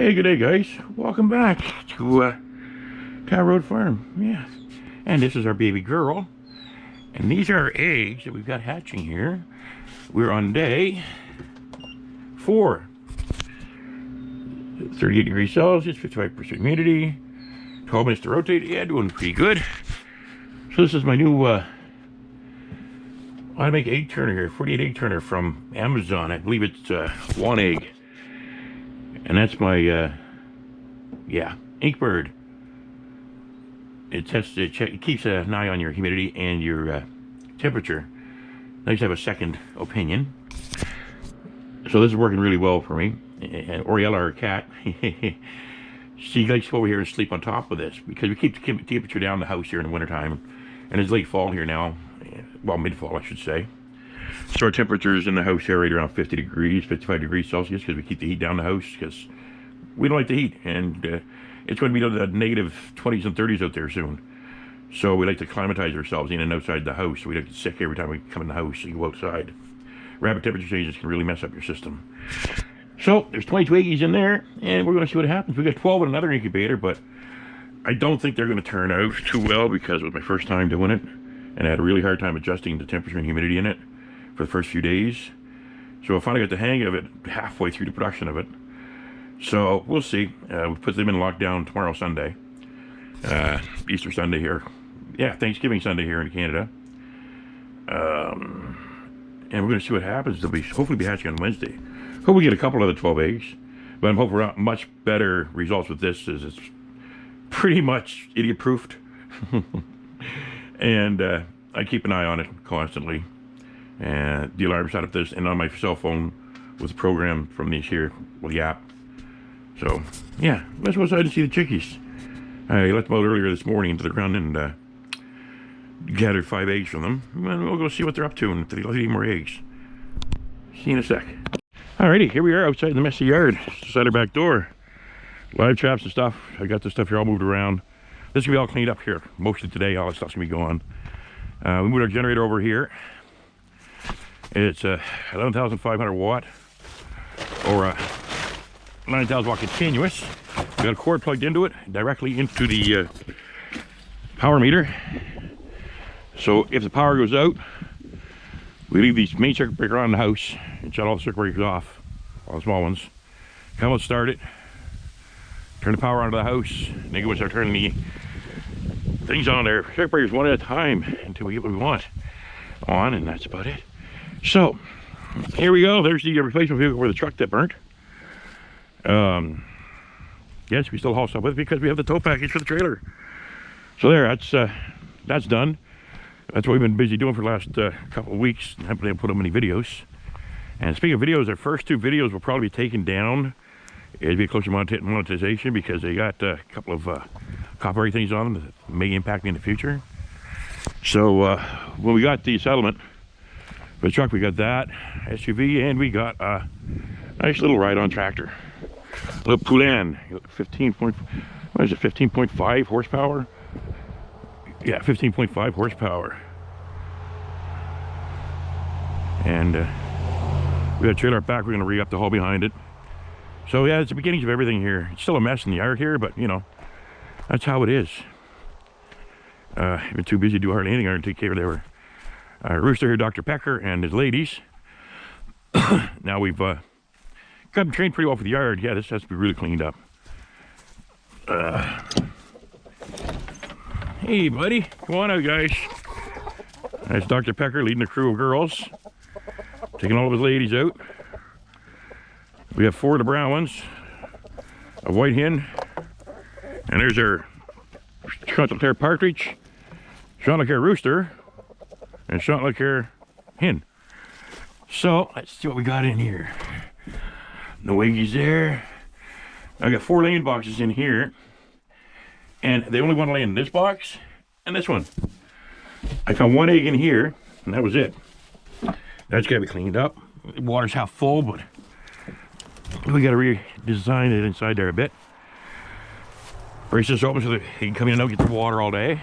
Hey, good day, guys. Welcome back to Cow Road Farm. Yeah, and this is our baby girl, and these are our eggs that we've got hatching here. We're on day 4. 38 degrees Celsius, 55% humidity, 12 minutes to rotate. Yeah, doing pretty good. So this is my new I make egg turner here, 48 egg turner from Amazon. I believe it's 1 egg. And that's my, yeah, ink bird. It keeps an eye on your humidity and your temperature. Nice to have a second opinion. So this is working really well for me. And Oriella, our cat, she likes to go over here and sleep on top of this because we keep the temperature down in the house here in the wintertime. And it's late fall here now. Well, mid-fall, I should say. So our temperatures in the house here right around 50 degrees, 55 degrees Celsius, because we keep the heat down the house, because we don't like the heat, and it's going to be the negative 20s and 30s out there soon. So we like to climatize ourselves in and outside the house. We don't get sick every time we come in the house and go outside. Rapid temperature changes can really mess up your system. So there's 22 eggies in there, and we're going to see what happens. We got 12 in another incubator, but I don't think they're going to turn out too well because it was my first time doing it, and I had a really hard time adjusting the temperature and humidity in it for the first few days. So I finally got the hang of it halfway through the production of it. So we'll see. We put them in lockdown tomorrow, Sunday. Easter Sunday here. Yeah, Thanksgiving Sunday here in Canada. And we're going to see what happens. They'll hopefully be hatching on Wednesday. Hope we get a couple of the 12 eggs. But I'm hoping for much better results with this, as it's pretty much idiot-proofed. And I keep an eye on it constantly. And the alarm set up this, and on my cell phone with the program from these here, with the app. So, yeah, let's go outside and see the chickies. I let them out earlier this morning into the ground and gathered 5 eggs from them. And we'll go see what they're up to and if they let any more eggs. See you in a sec. Alrighty, here we are outside in the messy yard. Outside our back door. Live traps and stuff. I got this stuff here all moved around. This is going to be all cleaned up here. Mostly today, all this stuff's going to be gone. We moved our generator over here. It's a 11,500 watt or a 9,000 watt continuous. We got a cord plugged into it directly into the power meter. So if the power goes out, we leave the main circuit breaker on in the house and shut all the circuit breakers off, all the small ones. Come and start it, turn the power onto the house, and then go and start turning the things on there. Circuit breakers one at a time until we get what we want on, and that's about it. So here we go. There's the replacement vehicle for the truck that burnt. Yes, we still haul stuff with it because we have the tow package for the trailer. So there, that's done. That's what we've been busy doing for the last couple of weeks. I haven't been able to put up many videos. And speaking of videos, our first 2 videos will probably be taken down. It'll be closer to monetization because they got a couple of copyright things on them that may impact me in the future. So when we got the settlement for the truck, we got that SUV, and we got a nice little ride-on tractor. A little Poulin, 15.5 horsepower? Yeah, 15.5 horsepower. And we got a trailer back. We're going to re-up the hull behind it. So yeah, it's the beginnings of everything here. It's still a mess in the yard here, but you know, that's how it is. I've been too busy to do hardly anything other than take care of our rooster here, Dr. Pecker, and his ladies. Now we've got him trained pretty well for the yard. Yeah, this has to be really cleaned up. Hey, buddy. Come on out, guys. That's Dr. Pecker leading the crew of girls. Taking all of his ladies out. We have 4 of the brown ones. A white hen. And there's our Chanticleer partridge. Chanticleer rooster. And Chanticleer hen. So, let's see what we got in here. No eggies there. I got 4 laying boxes in here. And they only want to lay in this box and this one. I found 1 egg in here, and that was it. That's got to be cleaned up. The water's half full, but we got to redesign it inside there a bit. Brace this open so that he can come in and out and get the water all day.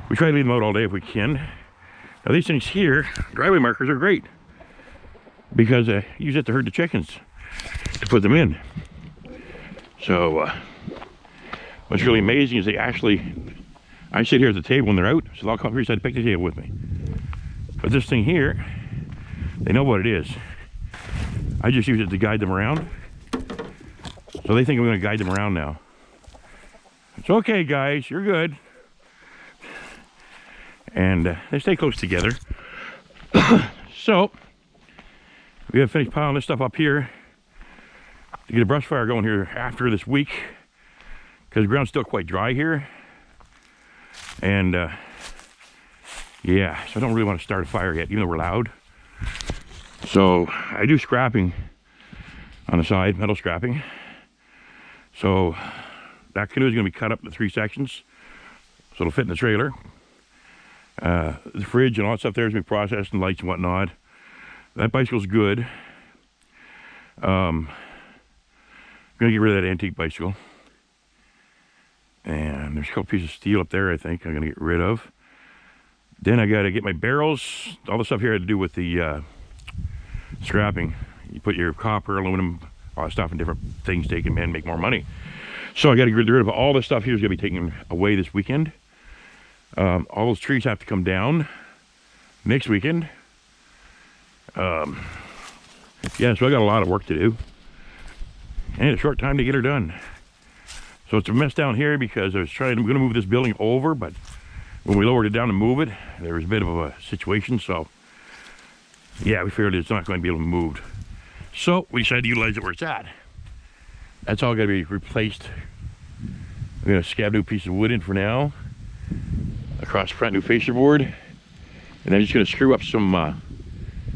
We try to leave them out all day if we can. Now these things here, driveway markers, are great because use it to herd the chickens to put them in. So what's really amazing is I sit here at the table when they're out, so they'll come here inside the picnic table with me. But this thing here, they know what it is. I just use it to guide them around. So they think I'm going to guide them around now. It's okay, guys, you're good. And they stay close together. So we have finished piling this stuff up here to get a brush fire going here after this week, because the ground's still quite dry here. And yeah, so I don't really want to start a fire yet, even though we're loud. So I do scrapping on the side, metal scrapping. So that canoe is going to be cut up into 3 sections, so it'll fit in the trailer. The fridge and all that stuff there is going to be processed, and lights and whatnot. That bicycle's good. I'm going to get rid of that antique bicycle. And there's a couple pieces of steel up there I think I'm going to get rid of. Then I got to get my barrels. All the stuff here had to do with the scrapping. You put your copper, aluminum, all that stuff in different things, take them in, make more money. So I got to get rid of all this stuff here is going to be taken away this weekend. All those trees have to come down next weekend. Yeah, so I got a lot of work to do. And a short time to get her done. So it's a mess down here because I'm going to move this building over, but when we lowered it down to move it, there was a bit of a situation, so yeah, we figured it's not going to be able to be moved. So we decided to utilize it where it's at. That's all got to be replaced. I'm going to scab a new piece of wood in for now, across the front, new fascia board, and I'm just going to screw up some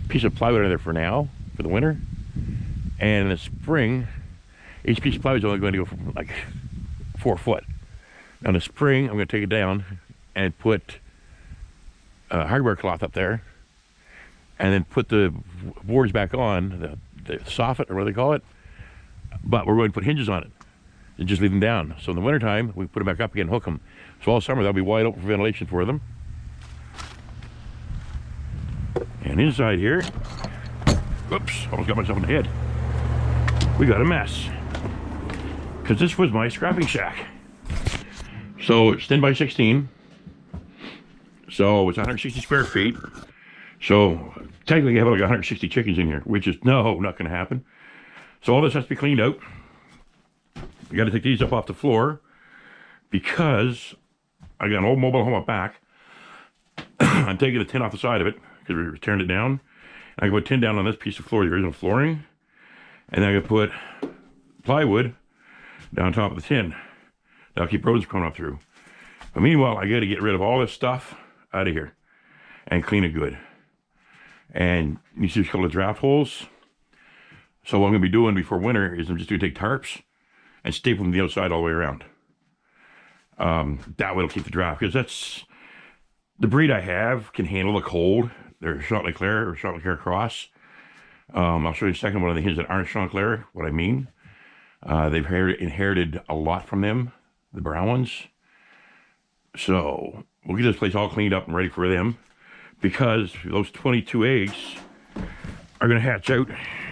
piece of plywood in there for now, for the winter. And in the spring, each piece of plywood is only going to go from like 4 foot. Now in the spring, I'm going to take it down and put hardware cloth up there, and then put the boards back on, the soffit, or what do they call it. But we're going to put hinges on it and just leave them down. So in the wintertime, we put them back up again and hook them. So all summer, they'll be wide open for ventilation for them. And inside here, whoops, almost got myself in the head. We got a mess. Because this was my scrapping shack. So it's 10 by 16. So it's 160 square feet. So technically I have like 160 chickens in here, which is not going to happen. So all this has to be cleaned out. We got to take these up off the floor because I got an old mobile home up back. I'm taking the tin off the side of it because we turned it down. I can put tin down on this piece of floor, the original flooring, and then I can put plywood down top of the tin. That'll keep rodents coming up through. But meanwhile, I got to get rid of all this stuff out of here and clean it good. And you see a couple of draft holes. So what I'm going to be doing before winter is I'm just going to take tarps and staple them to the outside all the way around. That way it'll keep the draft, because that's the breed I have can handle the cold. They're Chanticleer or Chanticleer cross. I'll show you a second one of the hens that aren't Chanticleer, what I mean. They've inherited a lot from them, the brown ones. So we'll get this place all cleaned up and ready for them, because those 22 eggs are going to hatch out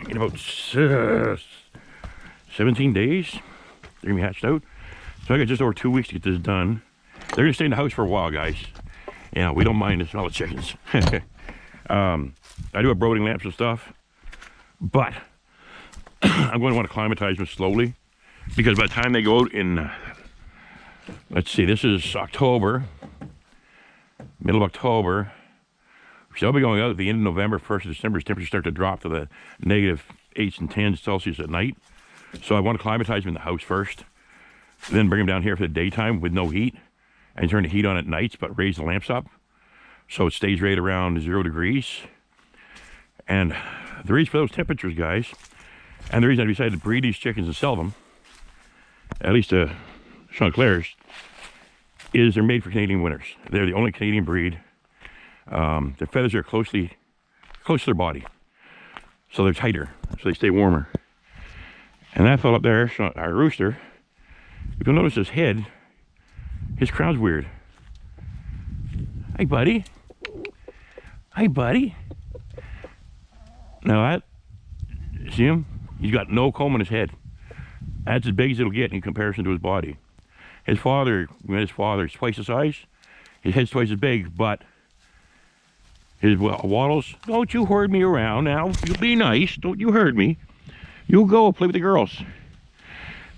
in about 17 days. They're going to be hatched out. So I got just over 2 weeks to get this done. They're going to stay in the house for a while, guys. Yeah, we don't mind the smell of chickens. I do have brooding lamps and stuff, but I'm going to want to climatize them slowly, because by the time they go out in, let's see, this is October, middle of October, so I'll be going out at the end of November, 1st of December, as temperatures start to drop to the -8s and 10s Celsius at night. So I want to climatize them in the house first, then bring them down here for the daytime with no heat, and turn the heat on at nights, but raise the lamps up so it stays right around 0 degrees. And the reason for those temperatures, guys, and the reason I decided to breed these chickens and sell them, at least Chanticleers, is they're made for Canadian winters. They're the only Canadian breed. Their feathers are close to their body, so they're tighter, so they stay warmer. And that fellow up there, our rooster, if you'll notice his head, his crown's weird. Hey, buddy. Hey, buddy. Now that, see him? He's got no comb on his head. That's as big as it'll get in comparison to his body. His father's twice the size. His head's twice as big, but his waddles, don't you herd me around now. You be nice. Don't you herd me. You go play with the girls.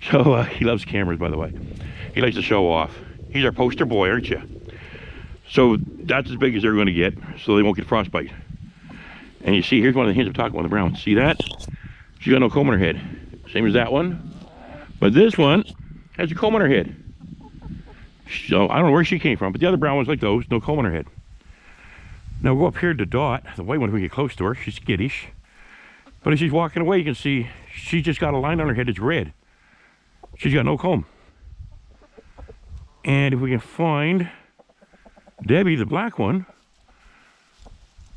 So he loves cameras, by the way. He likes to show off. He's our poster boy, aren't you? So that's as big as they're going to get, so they won't get frostbite. And you see, here's one of the hens I'm talking about, the brown. See that? She's got no comb on her head. Same as that one. But this one has a comb on her head. So I don't know where she came from, but the other brown ones like those, no comb on her head. Now we'll go up here to Dot, the white one, if we get close to her. She's skittish. But as she's walking away, you can see she's just got a line on her head that's red. She's got no comb. And if we can find Debbie, the black one,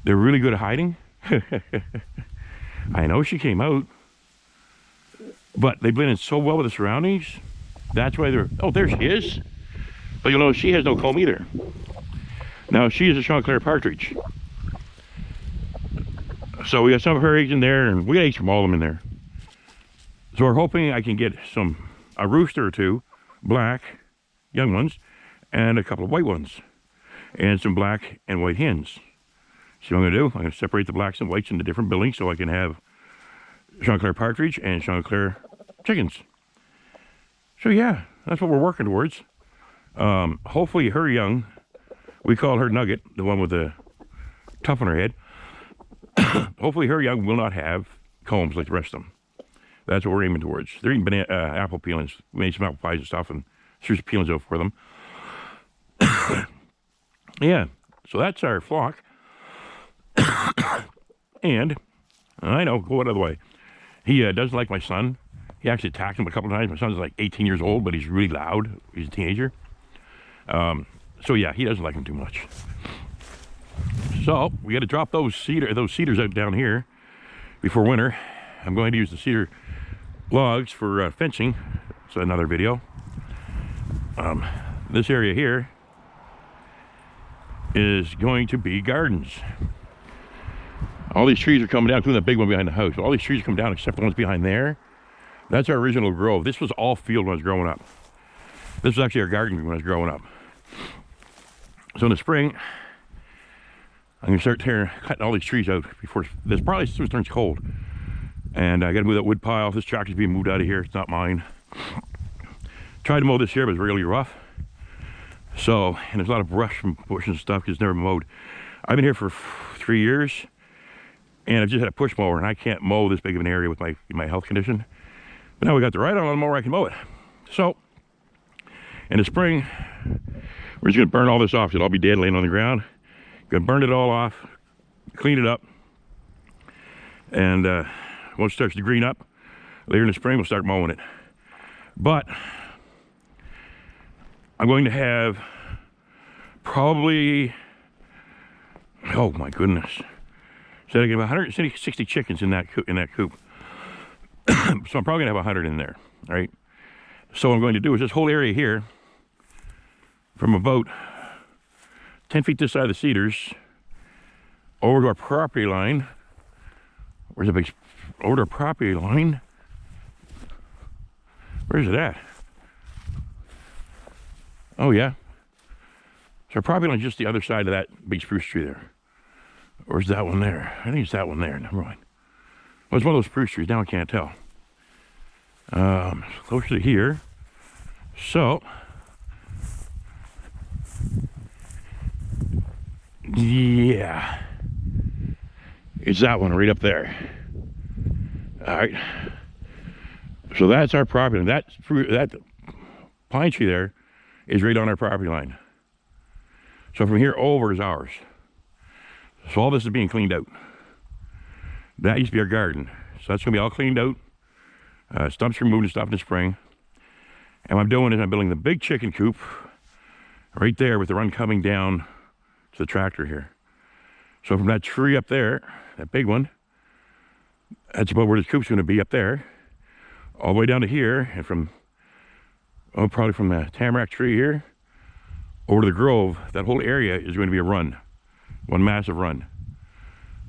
they're really good at hiding. I know she came out, but they blend in so well with the surroundings. That's why they're, oh, there she is. But you'll notice she has no comb either. Now she is a Chanticleer partridge. So we got some of her eggs in there, and we got eggs from all of them in there. So we're hoping I can get a rooster or two, black, young ones, and a couple of white ones, and some black and white hens. See what I'm going to do? I'm going to separate the blacks and whites into different buildings so I can have Chanticleer partridge and Chanticleer chickens. So yeah, that's what we're working towards. Hopefully her young, we call her Nugget, the one with the tuft on her head. Hopefully her young will not have combs like the rest of them. That's what we're aiming towards. They're eating apple peelings. We made some apple pies and stuff and threw some peelings out for them. Yeah, so that's our flock. And I know, go another way. He doesn't like my son. He actually attacked him a couple of times. My son's like 18 years old, but he's really loud. He's a teenager. So yeah, he doesn't like him too much. So we got to drop those cedars out down here before winter. I'm going to use the cedar logs for fencing. It's another video. This area here is going to be gardens. All these trees are coming down, including the big one behind the house. All these trees come down except the ones behind there. That's our original grove. This was all field when I was growing up. This was actually our garden when I was growing up. So in the spring, I'm going to start cutting all these trees out before this, probably as soon as it turns cold. And I got to move that wood pile. This tractor's being moved out of here. It's not mine. Tried to mow this year, but it was really rough. So, and there's a lot of brush from bush and stuff because it's never mowed. I've been here for 3 years, and I've just had a push mower, and I can't mow this big of an area with my health condition. But now we got the right on mower, I can mow it. So, in the spring, we're just going to burn all this off. It'll all be dead laying on the ground. Going to burn it all off, clean it up, and once it starts to green up, later in the spring, we'll start mowing it. But I'm going to have probably, oh my goodness, so I get about 160 chickens in that coop. So I'm probably gonna have 100 in there, all right? So what I'm going to do is this whole area here, from about 10 feet this side of the cedars, over to our property line. Where's the big, over to our property line? Where's it at? Oh yeah. So our property line is just the other side of that big spruce tree there. Or is that one there? I think it's that one there, never mind. Well, it's one of those spruce trees, now I can't tell. Closer to here. So, yeah. It's that one right up there. All right. So that's our property line. That pine tree there is right on our property line. So from here over is ours. So all this is being cleaned out. That used to be our garden. So that's gonna be all cleaned out. Stumps removed and stuff in the spring. And what I'm doing is I'm building the big chicken coop right there with the run coming down to the tractor here. So from that tree up there, that big one, that's about where the coop's gonna be up there, all the way down to here, and from, oh, probably from the tamarack tree here, over to the grove, that whole area is going to be a run. One massive run.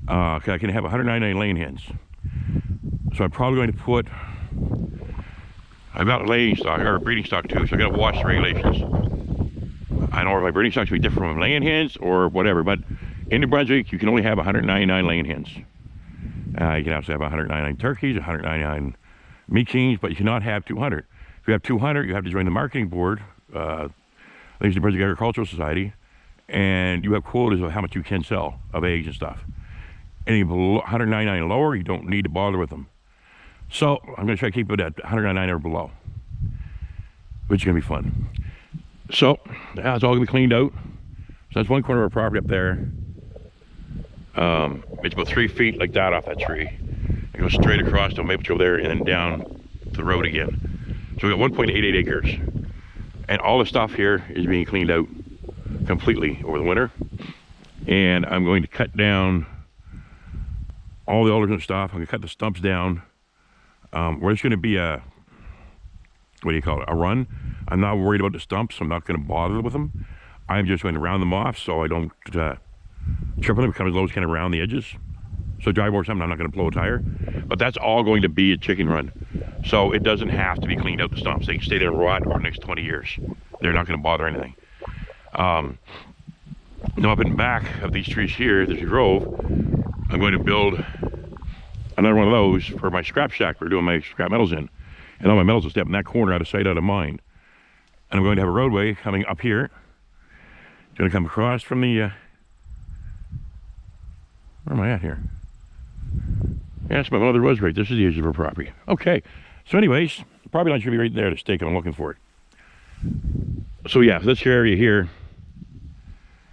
I can have 199 laying hens. So I'm probably going to put I've got laying stock, or breeding stock too, so I gotta watch the regulations. I don't know if my breeding stock should be different from laying hens or whatever, but in New Brunswick, you can only have 199 laying hens. You can also have 199 turkeys, 199 meat kings, but you cannot have 200. If you have 200, you have to join the marketing board, the New Brunswick Agricultural Society, and you have quotas of how much you can sell of eggs and stuff. Any below 199 and lower, you don't need to bother with them. So I'm going to try to keep it at 199 or below, which is going to be fun. So yeah, it's all going to be cleaned out. So that's one corner of our property up there. It's about 3 feet like that off that tree. It goes straight across to a maple tree over there and then down the road again. So we got 1.88 acres. And all the stuff here is being cleaned out completely over the winter. And I'm going to cut down all the alders and stuff. I'm going to cut the stumps down. Where it's going to be a, what do you call it, a run. I'm not worried about the stumps. I'm not going to bother with them. I'm just going to round them off so I don't trip on them, come as low as kind of around the edges. So drive or something, I'm not going to blow a tire. But that's all going to be a chicken run. So it doesn't have to be cleaned out, the stumps. They can stay there and rot for the next 20 years. They're not going to bother anything. Now up in the back of these trees here, there's a grove. I'm going to build another one of those for my scrap shack we're doing my scrap metals in. And all my metals will stay up in that corner, out of sight, out of mind. And I'm going to have a roadway coming up here. It's going to come across from the, where am I at here? Yeah, that's my mother was right. This is the edge of her property. Okay. So anyways, the property line should be right there, the stake I'm looking for it. So yeah, this area here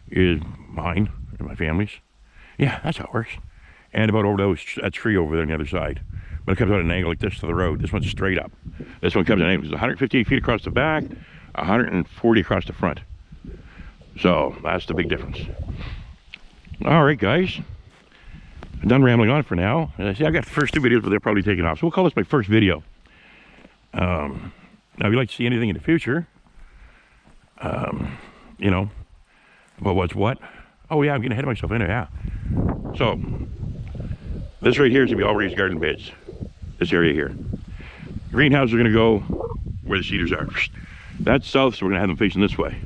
is mine and my family's. Yeah, that's how it works. And about over that tree over there on the other side. But it comes out at an angle like this to the road. This one's straight up. This one comes at an angle. It's 158 feet across the back, 140 across the front. So that's the big difference. All right, guys. I'm done rambling on for now. And I see I got the first 2 videos, but they're probably taken off. So we'll call this my first video. Now, if you'd like to see anything in the future, you know, about what's what. Oh yeah, I'm getting ahead of myself. Yeah. So this right here is gonna be all raised garden beds. This area here. Greenhouses are gonna go where the cedars are. That's south, so we're gonna have them facing this way.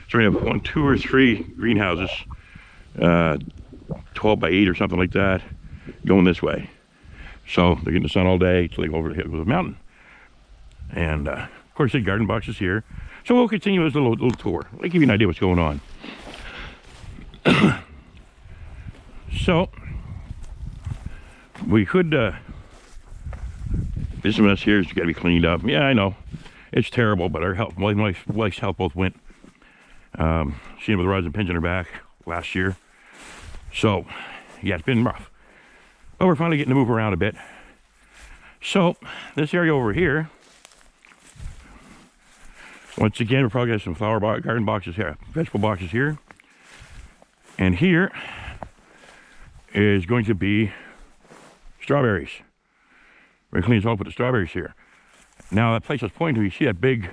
So we're gonna have 1, 2, or 3 greenhouses, 12 by 8 or something like that, going this way. So they're getting the sun all day till they go over the mountain. And of course, the garden boxes here. So we'll continue this little tour. I'll give you an idea what's going on. So we could, this mess here has got to be cleaned up. Yeah, I know it's terrible, but our health, my wife's health both went. She ended with rods and pins in her back last year. So yeah, it's been rough, but we're finally getting to move around a bit. So this area over here, once again, we're probably got some garden boxes here, vegetable boxes here. And here is going to be strawberries. We're going to clean this all up with the strawberries here. Now that place I was pointing to, you see that big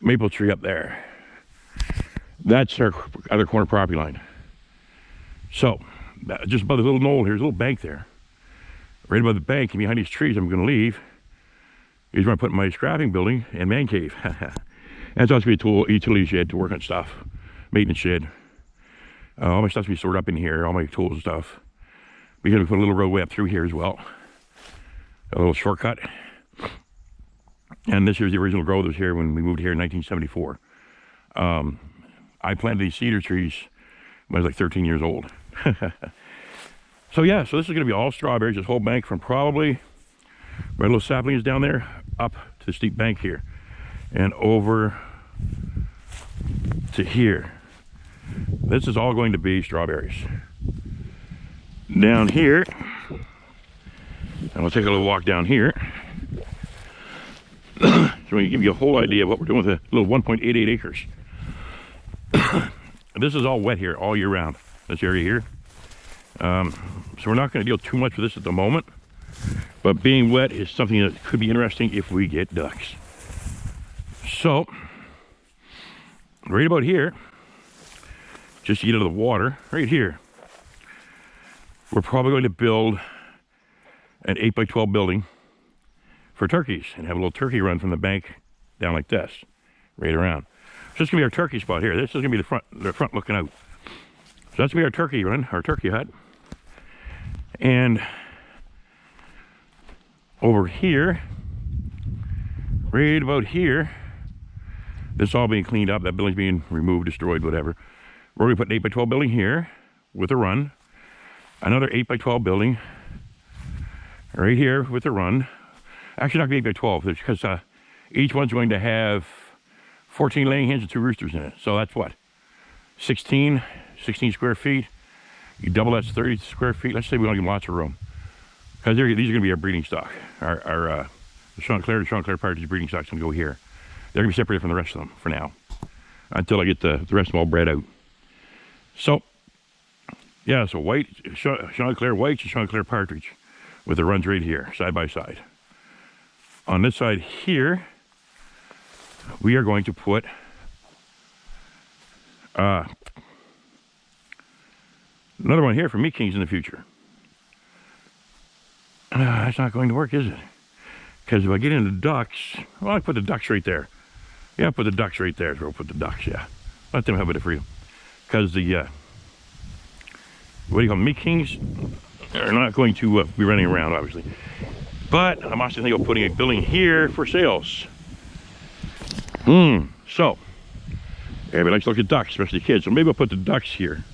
maple tree up there? That's our other corner property line. So just above the little knoll here, there's a little bank there. Right above the bank and behind these trees I'm going to leave is where I put my scrapping building and man cave. And it's also going to be a utility shed to work on stuff. Maintenance shed. All my stuff's going to be stored up in here, all my tools and stuff. We're going to put a little roadway up through here as well. A little shortcut. And this here's the original grove that was here when we moved here in 1974. I planted these cedar trees when I was like 13 years old. So yeah, so this is going to be all strawberries, this whole bank from probably where little saplings down there up to the steep bank here. And over to here. This is all going to be strawberries. Down here, and we'll take a little walk down here. So we can give you a whole idea of what we're doing with a little 1.88 acres. This is all wet here all year round, this area here. So we're not going to deal too much with this at the moment, but being wet is something that could be interesting if we get ducks. So, right about here, just to get out of the water, right here, we're probably going to build an 8 by 12 building for turkeys and have a little turkey run from the bank down like this, right around. So this is gonna be our turkey spot here. This is gonna be the front looking out. So that's gonna be our turkey run, our turkey hut. And over here, right about here, this is all being cleaned up. That building's being removed, destroyed, whatever. We're gonna put an 8x12 building here with a run. Another 8x12 building right here with a run. Actually not gonna be 8x12 because each one's going to have 14 laying hens and 2 roosters in it. So that's what? 16 square feet. You double that's 30 square feet. Let's say we want to give them lots of room. Because these are going to be our breeding stock. Our the Chanticleer partridge breeding stock's going to go here. They're going to be separated from the rest of them for now. Until I get the rest of them all bred out. So, yeah, so white, Chanticleer whites and Chanticleer partridge. With the runs right here, side by side. On this side here, we are going to put another one here for meat kings in the future. That's not going to work, is it? Because if I get into ducks, well, I put the ducks right there. Yeah, put the ducks right there. So we'll put the ducks, yeah. Let them have a bit of freedom. Because the, what do you call them, meat kings are not going to be running around, obviously. But I'm also thinking of putting a building here for sales. So, everybody likes to look at ducks, especially kids. So maybe I'll put the ducks here.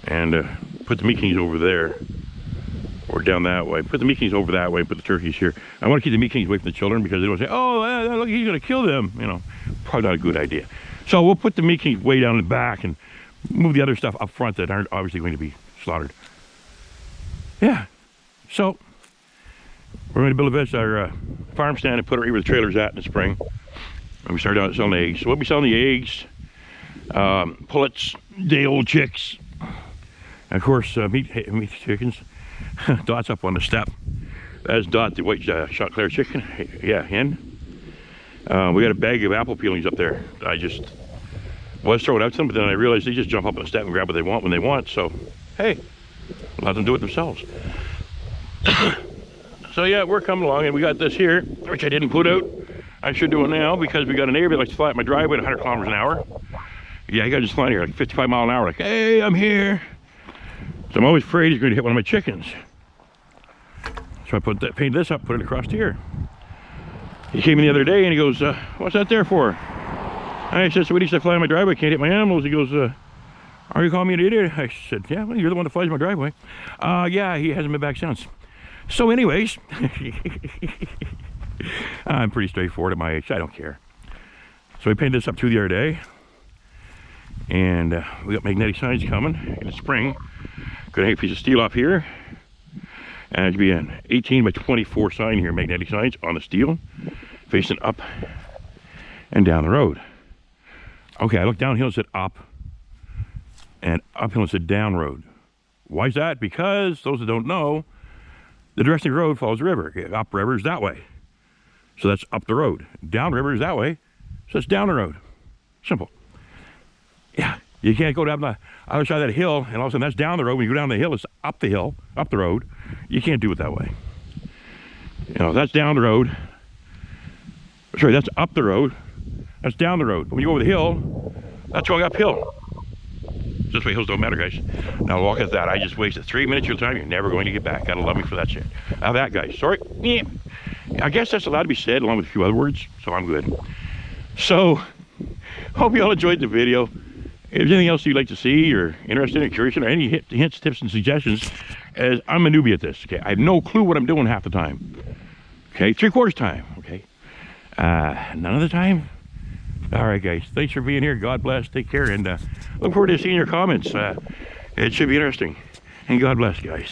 And put the meat kings over there. Or down that way. Put the meat kings over that way, put the turkeys here. I want to keep the meat kings away from the children because they don't say, oh, look, he's going to kill them. You know, probably not a good idea. So we'll put the meat kings way down in the back and move the other stuff up front that aren't obviously going to be slaughtered. Yeah. So, we're going to build our farm stand and put it right where the trailer's at in the spring. And we start out selling the eggs. So we'll be selling the eggs, pullets, day-old chicks, and of course, meat chickens. Dot's up on the step. That's Dot, the white Chanticleer chicken. Yeah, hen. We got a bag of apple peelings up there. I just was throwing out to them, but then I realized they just jump up on the step and grab what they want when they want. So, hey, let them do it themselves. So yeah, we're coming along, and we got this here, which I didn't put out. I should do it now because we got a neighbor that likes to fly at my driveway at 100 kilometers an hour. Yeah, he got just flying here like 55 miles an hour, like, hey, I'm here. So I'm always afraid he's going to hit one of my chickens. So I painted this up, put it across here. He came in the other day and he goes, what's that there for? And I said, so what, he said, fly in my driveway, can't hit my animals. He goes, are you calling me an idiot? I said, yeah, well, you're the one that flies in my driveway. Yeah, he hasn't been back since. So anyways, I'm pretty straightforward at my age, I don't care. So we painted this up too the other day. And we got magnetic signs coming in the spring. Gonna hang a piece of steel up here. And it'll be an 18 by 24 sign here, magnetic signs on the steel, facing up and down the road. Okay, I looked downhill and said up, and uphill and said down road. Why is that? Because those that don't know, the direction of the road follows the river. Okay, up river is that way. So that's up the road. Down river is that way. So it's down the road. Simple. Yeah, you can't go down the other side of that hill and all of a sudden that's down the road. When you go down the hill, it's up the hill, up the road. You can't do it that way. You know, that's down the road. Sorry, that's up the road. That's down the road. When you go over the hill, that's going uphill. This way hills don't matter, guys. Now look at that. I just wasted 3 minutes of your time. You're never going to get back. Gotta love me for that shit. Now that, guys. Sorry. Yeah. I guess that's allowed to be said along with a few other words, so I'm good. So, hope you all enjoyed the video. If there's anything else you'd like to see or interested in, curious, or any hints, tips, and suggestions, as I'm a newbie at this, okay? I have no clue what I'm doing half the time. Okay, 3/4 time, okay? None of the time? All right, guys. Thanks for being here. God bless. Take care, and look forward to seeing your comments. It should be interesting. And God bless, guys.